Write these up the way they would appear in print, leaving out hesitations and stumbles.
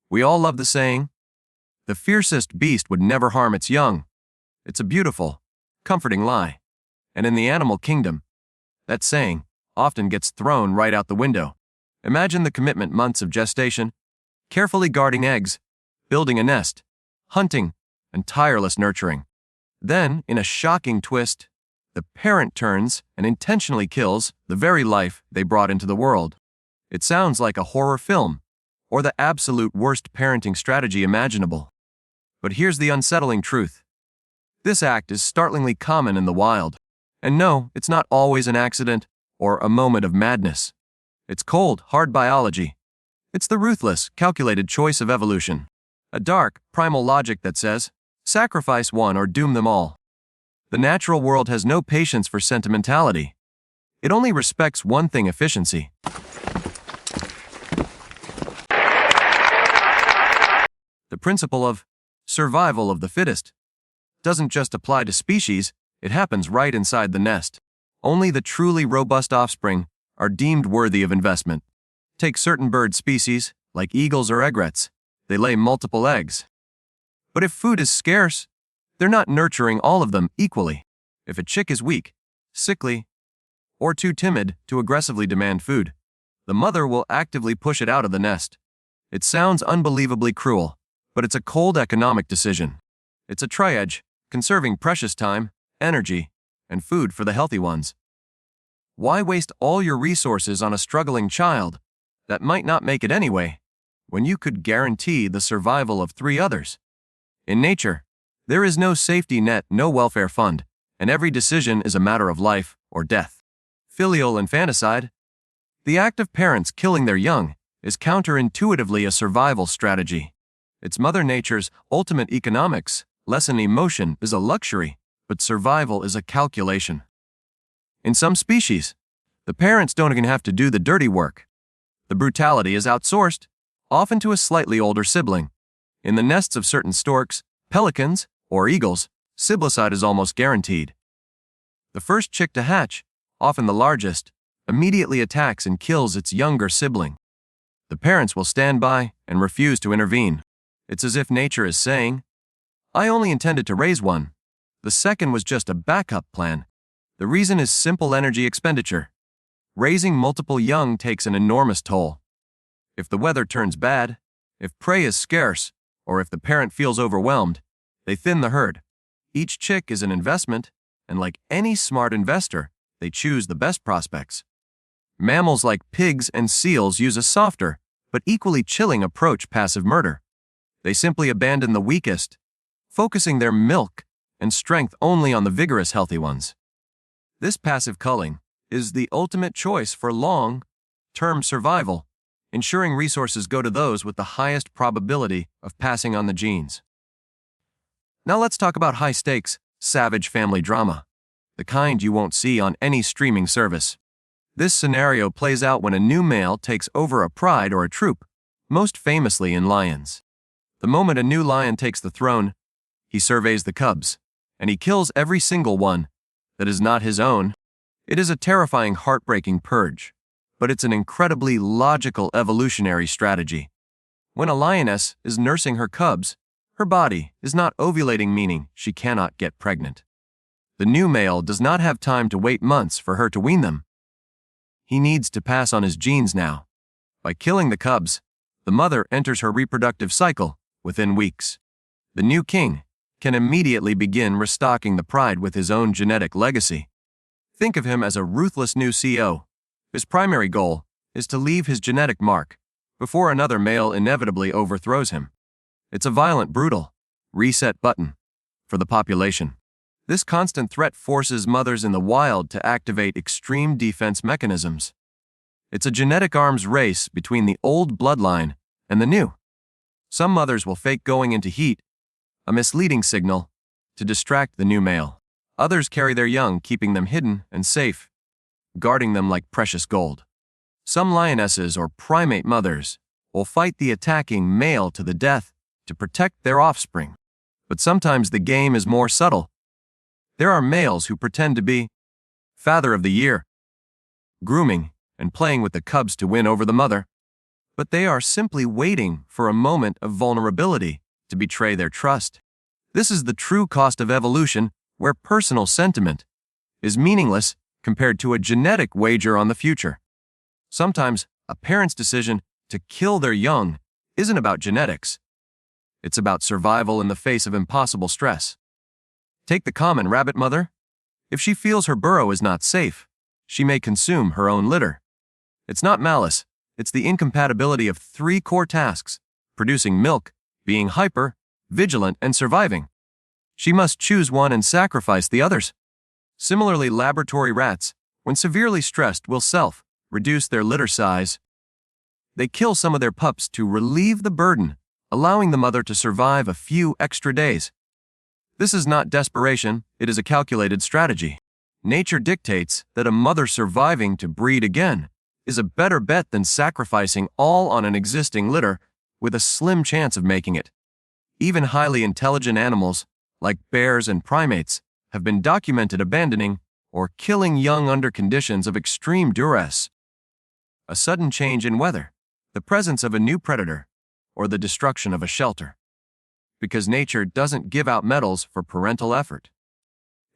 We all love the saying, "The fiercest beast would never harm its young." It's a beautiful, comforting lie. And in the animal kingdom, that saying often gets thrown right out the window. Imagine the commitment: months of gestation, carefully guarding eggs, building a nest, hunting, and tireless nurturing. Then, in a shocking twist, the parent turns and intentionally kills the very life they brought into the world. It sounds like a horror film, or the absolute worst parenting strategy imaginable. But here's the unsettling truth. This act is startlingly common in the wild. And no, it's not always an accident or a moment of madness. It's cold, hard biology. It's the ruthless, calculated choice of evolution. A dark, primal logic that says, sacrifice one or doom them all. The natural world has no patience for sentimentality. It only respects one thing: efficiency. The principle of survival of the fittest doesn't just apply to species, it happens right inside the nest. Only the truly robust offspring are deemed worthy of investment. Take certain bird species, like eagles or egrets. They lay multiple eggs. But if food is scarce, they're not nurturing all of them equally. If a chick is weak, sickly, or too timid to aggressively demand food, the mother will actively push it out of the nest. It sounds unbelievably cruel, but it's a cold economic decision. It's a triage, conserving precious time, energy, and food for the healthy ones. Why waste all your resources on a struggling child that might not make it anyway, when you could guarantee the survival of 3 others? In nature, there is no safety net, no welfare fund, and every decision is a matter of life or death. Filial infanticide, the act of parents killing their young, is counterintuitively a survival strategy. It's Mother Nature's ultimate economics. Lesson: emotion is a luxury, but survival is a calculation. In some species, the parents don't even have to do the dirty work. The brutality is outsourced, often to a slightly older sibling. In the nests of certain storks, pelicans, or eagles, siblicide is almost guaranteed. The first chick to hatch, often the largest, immediately attacks and kills its younger sibling. The parents will stand by and refuse to intervene. It's as if nature is saying, "I only intended to raise one. The second was just a backup plan." The reason is simple: energy expenditure. Raising multiple young takes an enormous toll. If the weather turns bad, if prey is scarce, or if the parent feels overwhelmed, they thin the herd. Each chick is an investment, and like any smart investor, they choose the best prospects. Mammals like pigs and seals use a softer, but equally chilling approach: passive murder. They simply abandon the weakest, focusing their milk and strength only on the vigorous, healthy ones. This passive culling is the ultimate choice for long-term survival, ensuring resources go to those with the highest probability of passing on the genes. Now let's talk about high-stakes, savage family drama, the kind you won't see on any streaming service. This scenario plays out when a new male takes over a pride or a troop, most famously in lions. The moment a new lion takes the throne, he surveys the cubs, and he kills every single one that is not his own. It is a terrifying, heartbreaking purge, but it's an incredibly logical evolutionary strategy. When a lioness is nursing her cubs, her body is not ovulating, meaning she cannot get pregnant. The new male does not have time to wait months for her to wean them. He needs to pass on his genes now. By killing the cubs, the mother enters her reproductive cycle within weeks. The new king can immediately begin restocking the pride with his own genetic legacy. Think of him as a ruthless new CEO. His primary goal is to leave his genetic mark before another male inevitably overthrows him. It's a violent, brutal reset button for the population. This constant threat forces mothers in the wild to activate extreme defense mechanisms. It's a genetic arms race between the old bloodline and the new. Some mothers will fake going into heat, a misleading signal, to distract the new male. Others carry their young, keeping them hidden and safe, guarding them like precious gold. Some lionesses or primate mothers will fight the attacking male to the death to protect their offspring. But sometimes the game is more subtle. There are males who pretend to be Father of the Year, grooming and playing with the cubs to win over the mother. but they are simply waiting for a moment of vulnerability to betray their trust. This is the true cost of evolution, where personal sentiment is meaningless compared to a genetic wager on the future. Sometimes, a parent's decision to kill their young isn't about genetics. It's about survival in the face of impossible stress. Take the common rabbit mother. If she feels her burrow is not safe, she may consume her own litter. It's not malice, it's the incompatibility of three core tasks: producing milk, being hyper, vigilant, and surviving. She must choose one and sacrifice the others. Similarly, laboratory rats, when severely stressed, will reduce their litter size. They kill some of their pups to relieve the burden, allowing the mother to survive a few extra days. This is not desperation, it is a calculated strategy. Nature dictates that a mother surviving to breed again is a better bet than sacrificing all on an existing litter with a slim chance of making it. Even highly intelligent animals, like bears and primates, have been documented abandoning or killing young under conditions of extreme duress. A sudden change in weather, the presence of a new predator, or the destruction of a shelter. Because nature doesn't give out medals for parental effort.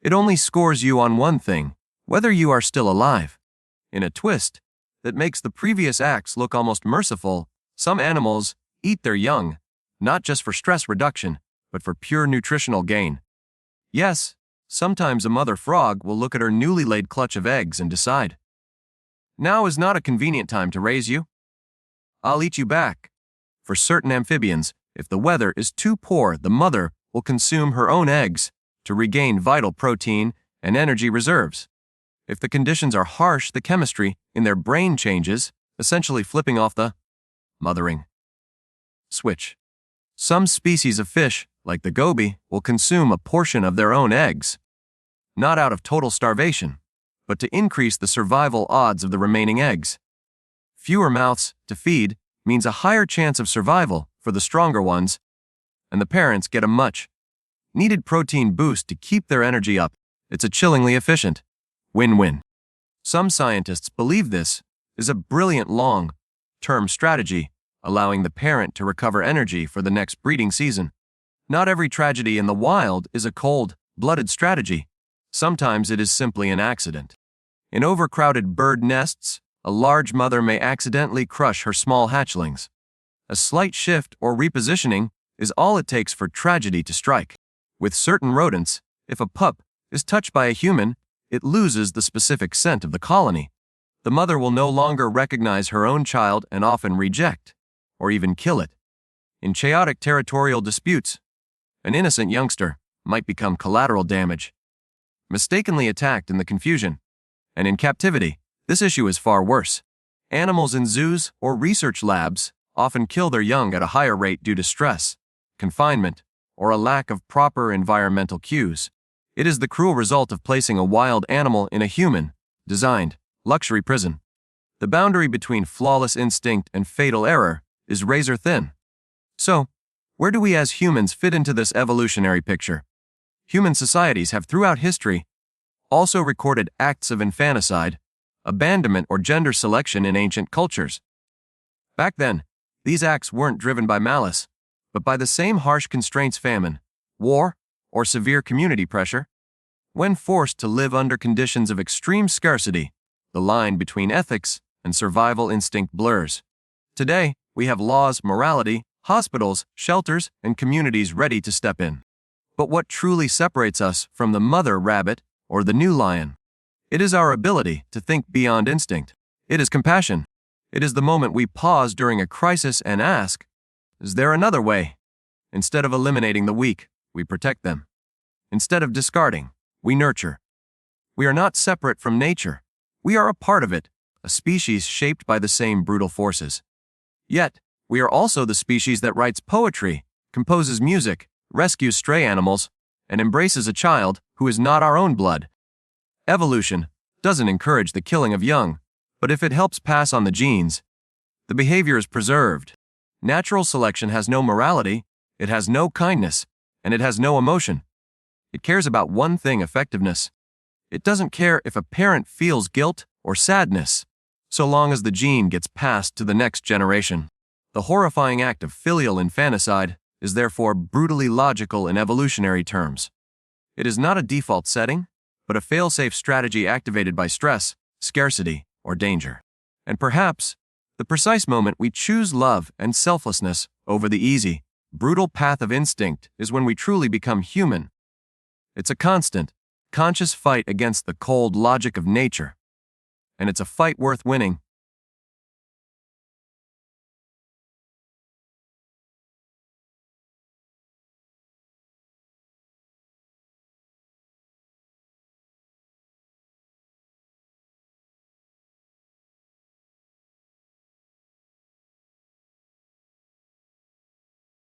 It only scores you on one thing: whether you are still alive. In a twist that makes the previous acts look almost merciful, some animals eat their young, not just for stress reduction, but for pure nutritional gain. Yes, sometimes a mother frog will look at her newly laid clutch of eggs and decide, now is not a convenient time to raise you. I'll eat you back. For certain amphibians, if the weather is too poor, the mother will consume her own eggs to regain vital protein and energy reserves. If the conditions are harsh, the chemistry in their brain changes, essentially flipping off the mothering switch. Some species of fish, like the goby, will consume a portion of their own eggs, not out of total starvation, but to increase the survival odds of the remaining eggs. Fewer mouths to feed means a higher chance of survival for the stronger ones, and the parents get a much-needed protein boost to keep their energy up. It's a chillingly efficient win-win. Some scientists believe this is a brilliant long-term strategy, allowing the parent to recover energy for the next breeding season. Not every tragedy in the wild is a cold-blooded strategy. Sometimes it is simply an accident. In overcrowded bird nests, a large mother may accidentally crush her small hatchlings. A slight shift or repositioning is all it takes for tragedy to strike. With certain rodents, if a pup is touched by a human, it loses the specific scent of the colony. The mother will no longer recognize her own child and often reject, or even kill it. In chaotic territorial disputes, an innocent youngster might become collateral damage, mistakenly attacked in the confusion. And in captivity, this issue is far worse. Animals in zoos or research labs often kill their young at a higher rate due to stress, confinement, or a lack of proper environmental cues. It is the cruel result of placing a wild animal in a human-designed luxury prison. The boundary between flawless instinct and fatal error is razor thin. So, where do we as humans fit into this evolutionary picture? Human societies have throughout history also recorded acts of infanticide, abandonment, or gender selection in ancient cultures. Back then, these acts weren't driven by malice, but by the same harsh constraints: famine, war, or severe community pressure. When forced to live under conditions of extreme scarcity, the line between ethics and survival instinct blurs. Today, we have laws, morality, hospitals, shelters, and communities ready to step in. But what truly separates us from the mother rabbit or the new lion? It is our ability to think beyond instinct. It is compassion. It is the moment we pause during a crisis and ask, is there another way? Instead of eliminating the weak, we protect them. Instead of discarding, we nurture. We are not separate from nature. We are a part of it, a species shaped by the same brutal forces. Yet, we are also the species that writes poetry, composes music, rescues stray animals, and embraces a child who is not our own blood. Evolution doesn't encourage the killing of young, but if it helps pass on the genes, the behavior is preserved. Natural selection has no morality, it has no kindness, and it has no emotion. It cares about one thing: effectiveness. It doesn't care if a parent feels guilt or sadness. so long as the gene gets passed to the next generation. The horrifying act of filial infanticide is therefore brutally logical in evolutionary terms. It is not a default setting, but a fail-safe strategy activated by stress, scarcity, or danger. And perhaps, the precise moment we choose love and selflessness over the easy, brutal path of instinct is when we truly become human. It's a constant, conscious fight against the cold logic of nature. And it's a fight worth winning